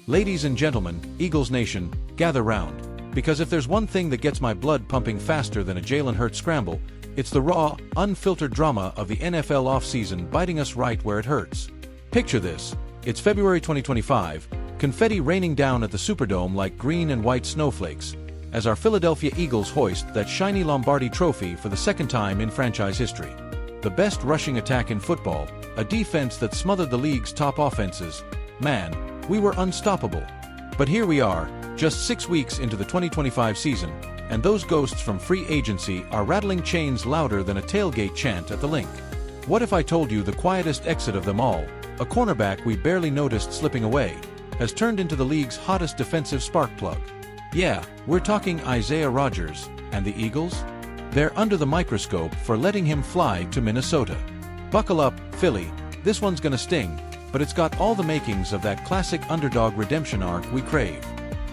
Ladies and gentlemen, Eagles Nation, gather round. Because if there's one thing that gets my blood pumping faster than a Jalen Hurts scramble, it's the raw, unfiltered drama of the NFL offseason biting us right where it hurts. Picture this. It's February 2025, confetti raining down at the Superdome like green and white snowflakes, as our Philadelphia Eagles hoist that shiny Lombardi trophy for the second time in franchise history. The best rushing attack in football, a defense that smothered the league's top offenses. Man, we were unstoppable. But here we are, just 6 weeks into the 2025 season, and those ghosts from free agency are rattling chains louder than a tailgate chant at the Link. What if I told you the quietest exit of them all, a cornerback we barely noticed slipping away, has turned into the league's hottest defensive spark plug? Yeah, we're talking Isaiah Rodgers, and the Eagles? They're under the microscope for letting him fly to Minnesota. Buckle up, Philly, this one's gonna sting, but it's got all the makings of that classic underdog redemption arc we crave.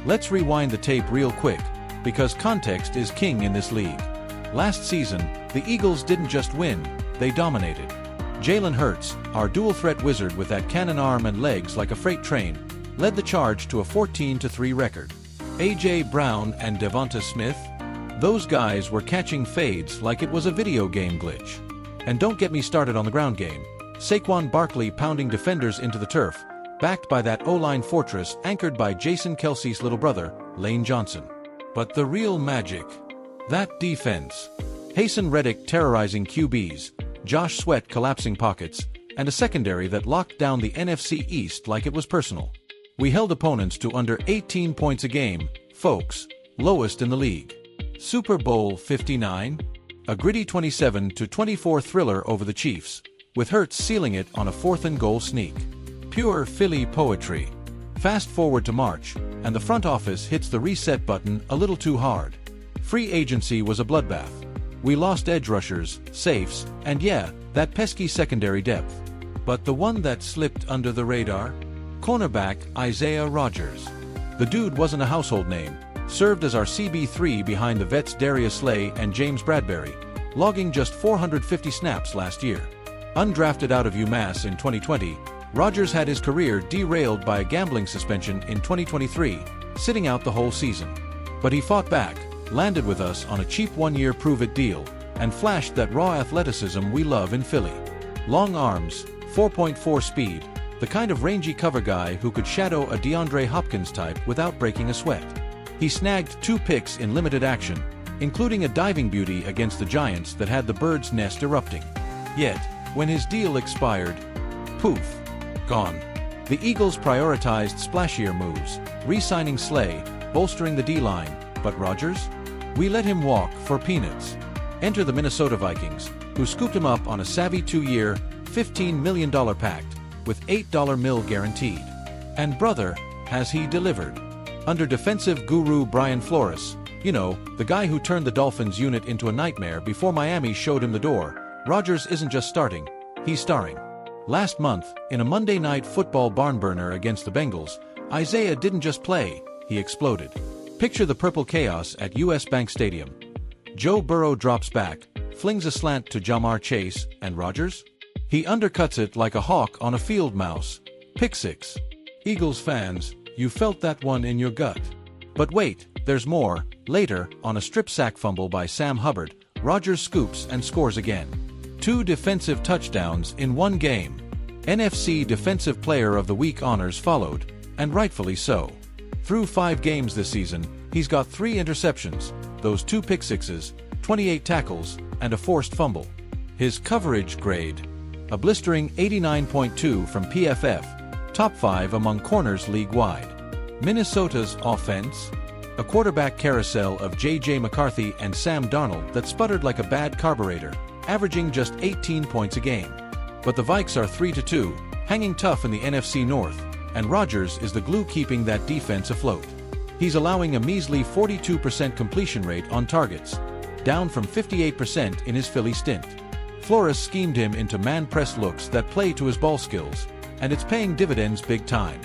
Let's rewind the tape real quick, because context is king in this league. Last season, the Eagles didn't just win, they dominated. Jalen Hurts, our dual-threat wizard with that cannon arm and legs like a freight train, led the charge to a 14-3 record. A.J. Brown and Devonta Smith? Those guys were catching fades like it was a video game glitch. And don't get me started on the ground game. Saquon Barkley pounding defenders into the turf, backed by that O-line fortress anchored by Jason Kelce's little brother, Lane Johnson. But the real magic? That defense. Haason Reddick terrorizing QBs, Josh Sweat collapsing pockets, and a secondary that locked down the NFC East like it was personal. We held opponents to under 18 points a game, folks, lowest in the league. Super Bowl 59? A gritty 27-24 thriller over the Chiefs, with Hurts sealing it on a 4th-and-goal sneak. Pure Philly poetry. Fast forward to March, and the front office hits the reset button a little too hard. Free agency was a bloodbath. We lost edge rushers, safes, and yeah, that pesky secondary depth. But the one that slipped under the radar? Cornerback Isaiah Rodgers. The dude wasn't a household name, served as our CB3 behind the vets Darius Slay and James Bradbury, logging just 450 snaps last year. Undrafted out of UMass in 2020, Rodgers had his career derailed by a gambling suspension in 2023, sitting out the whole season. But he fought back, landed with us on a cheap one-year prove-it deal, and flashed that raw athleticism we love in Philly. Long arms, 4.4 speed, the kind of rangy cover guy who could shadow a DeAndre Hopkins type without breaking a sweat. He snagged 2 picks in limited action, including a diving beauty against the Giants that had the bird's nest erupting. Yet, when his deal expired, poof, gone. The Eagles prioritized splashier moves, re-signing Slay, bolstering the D-line, but Rodgers? We let him walk for peanuts. Enter the Minnesota Vikings, who scooped him up on a savvy 2-year, $15 million pact, with $8 mil guaranteed. And brother, has he delivered. Under defensive guru Brian Flores, you know, the guy who turned the Dolphins unit into a nightmare before Miami showed him the door, Rodgers isn't just starting, he's starring. Last month, in a Monday Night Football barn burner against the Bengals, Isaiah didn't just play, he exploded. Picture the purple chaos at US Bank Stadium. Joe Burrow drops back, flings a slant to Jamar Chase, and Rodgers? He undercuts it like a hawk on a field mouse. Pick 6. Eagles fans, you felt that one in your gut. But wait, there's more. Later, on a strip sack fumble by Sam Hubbard, Rodgers scoops and scores again. 2 defensive touchdowns in one game. NFC Defensive Player of the Week honors followed, and rightfully so. Through 5 games this season, he's got 3 interceptions, those 2 pick sixes, 28 tackles, and a forced fumble. His coverage grade? A blistering 89.2 from PFF, top 5 among corners league-wide. Minnesota's offense? A quarterback carousel of J.J. McCarthy and Sam Darnold that sputtered like a bad carburetor, averaging just 18 points a game. But the Vikes are 3-2, hanging tough in the NFC North, and Rodgers is the glue keeping that defense afloat. He's allowing a measly 42% completion rate on targets, down from 58% in his Philly stint. Flores schemed him into man-press looks that play to his ball skills, and it's paying dividends big time.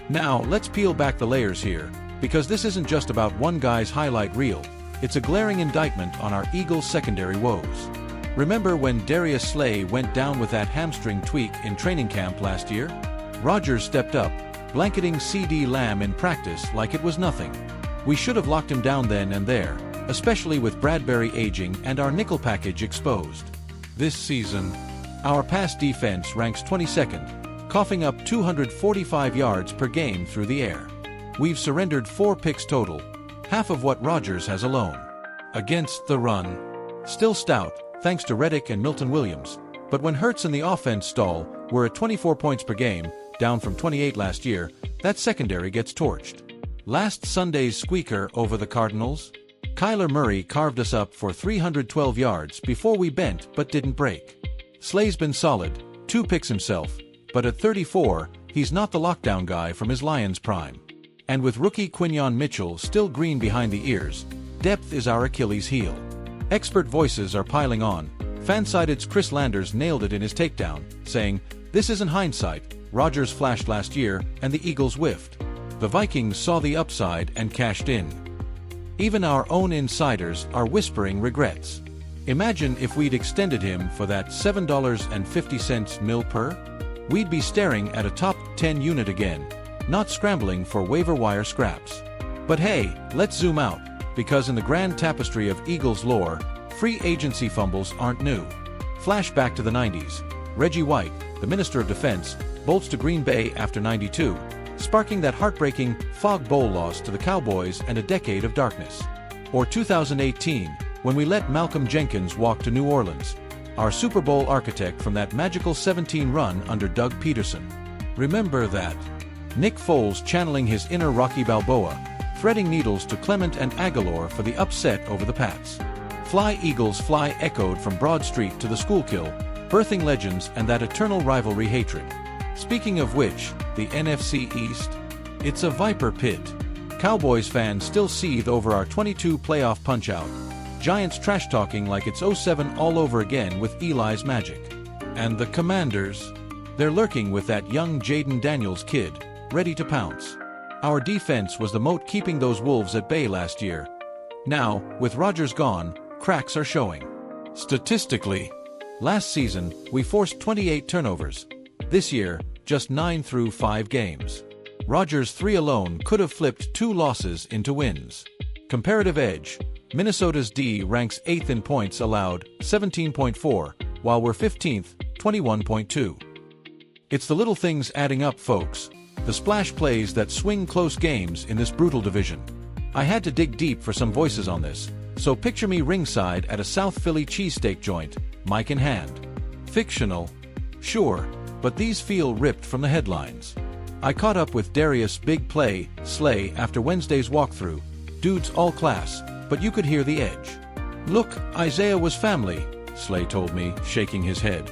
Now, let's peel back the layers here, because this isn't just about one guy's highlight reel, it's a glaring indictment on our Eagles' secondary woes. Remember when Darius Slay went down with that hamstring tweak in training camp last year? Rodgers stepped up, blanketing CD Lamb in practice like it was nothing. We should have locked him down then and there, especially with Bradbury aging and our nickel package exposed. This season, our pass defense ranks 22nd, coughing up 245 yards per game through the air. We've surrendered 4 picks total, half of what Rodgers has alone. Against the run, still stout, thanks to Reddick and Milton Williams, but when Hurts and the offense stall, we're at 24 points per game, down from 28 last year. That secondary gets torched. Last Sunday's squeaker over the Cardinals? Kyler Murray carved us up for 312 yards before we bent but didn't break. Slay's been solid, 2 picks himself, but at 34, he's not the lockdown guy from his Lions prime. And with rookie Quinyon Mitchell still green behind the ears, depth is our Achilles heel. Expert voices are piling on. Fansided's Chris Landers nailed it in his takedown, saying, "This isn't hindsight, Rodgers flashed last year and the Eagles whiffed. The Vikings saw the upside and cashed in." Even our own insiders are whispering regrets. Imagine if we'd extended him for that $7.50 mil per? We'd be staring at a top 10 unit again, not scrambling for waiver wire scraps. But hey, let's zoom out, because in the grand tapestry of Eagles lore, free agency fumbles aren't new. Flashback to the 90s. Reggie White, the Minister of Defense, bolts to Green Bay after '92, sparking that heartbreaking Fog Bowl loss to the Cowboys and a decade of darkness. Or 2018, when we let Malcolm Jenkins walk to New Orleans, our Super Bowl architect from that magical 17 run under Doug Peterson. Remember that? Nick Foles channeling his inner Rocky Balboa, threading needles to Clement and Aguilar for the upset over the Pats. Fly Eagles Fly echoed from Broad Street to the Schuylkill, birthing legends and that eternal rivalry hatred. Speaking of which, the NFC East? It's a viper pit. Cowboys fans still seethe over our 22 playoff punch-out. Giants trash-talking like it's '07 all over again with Eli's magic. And the Commanders? They're lurking with that young Jaden Daniels kid, ready to pounce. Our defense was the moat keeping those Wolves at bay last year. Now, with Rodgers gone, cracks are showing. Statistically, last season, we forced 28 turnovers. This year, just 9 through 5 games. Rodgers' 3 alone could have flipped 2 losses into wins. Comparative edge, Minnesota's D ranks 8th in points allowed, 17.4, while we're 15th, 21.2. It's the little things adding up, folks. The splash plays that swing close games in this brutal division. I had to dig deep for some voices on this, so picture me ringside at a South Philly cheesesteak joint, mic in hand. Fictional? Sure, but these feel ripped from the headlines. I caught up with Darius Big Play Slay after Wednesday's walkthrough. Dude's all class, but you could hear the edge. "Look, Isaiah was family," Slay told me, shaking his head.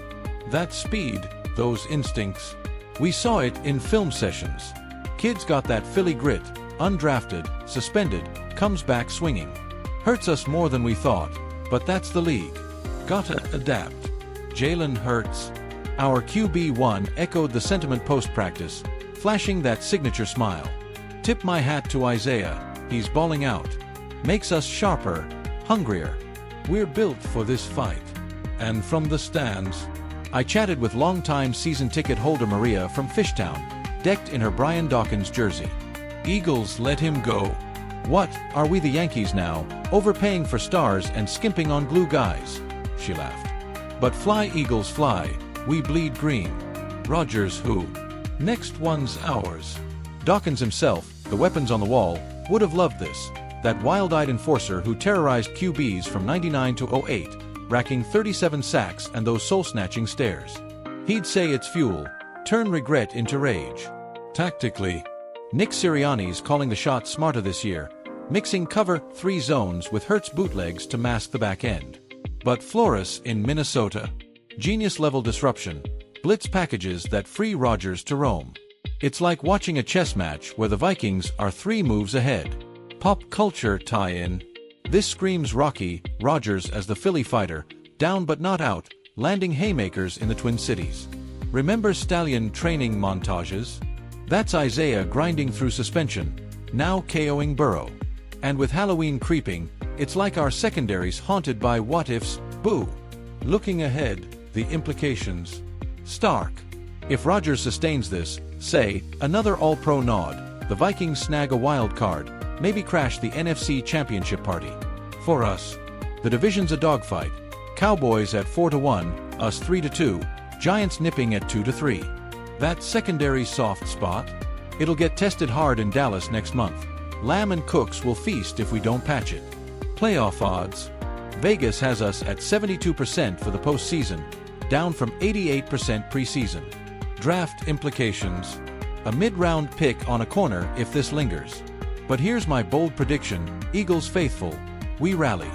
That speed, those instincts. We saw it in film sessions. Kid's got that Philly grit, undrafted, suspended, comes back swinging. Hurts us more than we thought, but that's the league. Gotta adapt. Jalen Hurts. Our QB1 echoed the sentiment post-practice, flashing that signature smile. Tip my hat to Isaiah, he's balling out. Makes us sharper, hungrier. We're built for this fight. And from the stands, I chatted with longtime season ticket holder Maria from Fishtown, decked in her Brian Dawkins jersey. Eagles let him go. What, are we the Yankees now, overpaying for stars and skimping on glue guys? She laughed. But fly Eagles fly, we bleed green. Rodgers who? Next one's ours. Dawkins himself, the weapons on the wall, would have loved this. That wild-eyed enforcer who terrorized QBs from '99 to '08, racking 37 sacks and those soul-snatching stares. He'd say it's fuel, turn regret into rage. Tactically, Nick Sirianni's calling the shots smarter this year, mixing cover 3 zones with Hurts bootlegs to mask the back end. But Flores in Minnesota. Genius-level disruption, blitz packages that free Rodgers to roam. It's like watching a chess match where the Vikings are 3 moves ahead. Pop culture tie-in. This screams Rocky, Rodgers as the Philly fighter, down but not out, landing haymakers in the Twin Cities. Remember Stallion training montages? That's Isaiah grinding through suspension, now KOing Burrow. And with Halloween creeping, it's like our secondaries haunted by what-ifs, boo. Looking ahead, the implications. Stark. If Rodgers sustains this, say, another All-Pro nod, the Vikings snag a wild card, maybe crash the NFC Championship party. For us, the division's a dogfight. Cowboys at 4-1, us 3-2, Giants nipping at 2-3. That secondary soft spot? It'll get tested hard in Dallas next month. Lamb and Cooks will feast if we don't patch it. Playoff odds. Vegas has us at 72% for the postseason, down from 88% preseason. Draft implications. A mid-round pick on a corner if this lingers. But here's my bold prediction, Eagles faithful, we rally.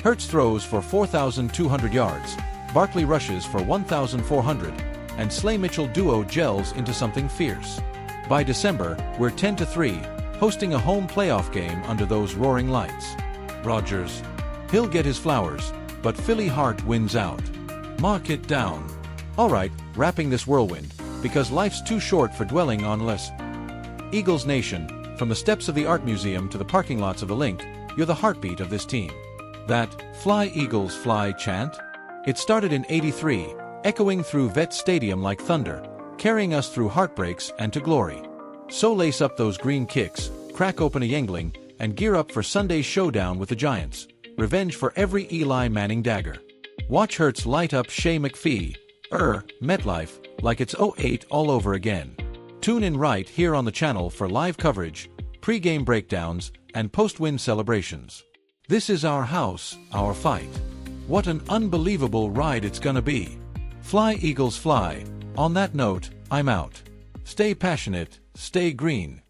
Hurts throws for 4,200 yards, Barkley rushes for 1,400, and Slay-Mitchell duo gels into something fierce. By December, we're 10-3, hosting a home playoff game under those roaring lights. Rodgers. He'll get his flowers, but Philly heart wins out. Mark it down. Alright, wrapping this whirlwind, because life's too short for dwelling on less. Eagles Nation, from the steps of the Art Museum to the parking lots of the Link, you're the heartbeat of this team. That "Fly Eagles Fly" chant? It started in '83, echoing through Vet Stadium like thunder, carrying us through heartbreaks and to glory. So lace up those green kicks, crack open a Yingling, and gear up for Sunday's showdown with the Giants. Revenge for every Eli Manning dagger. Watch Hurts light up Shea McPhee, MetLife, like it's '08 all over again. Tune in right here on the channel for live coverage, pre-game breakdowns, and post-win celebrations. This is our house, our fight. What an unbelievable ride it's gonna be. Fly Eagles fly. On that note, I'm out. Stay passionate, stay green.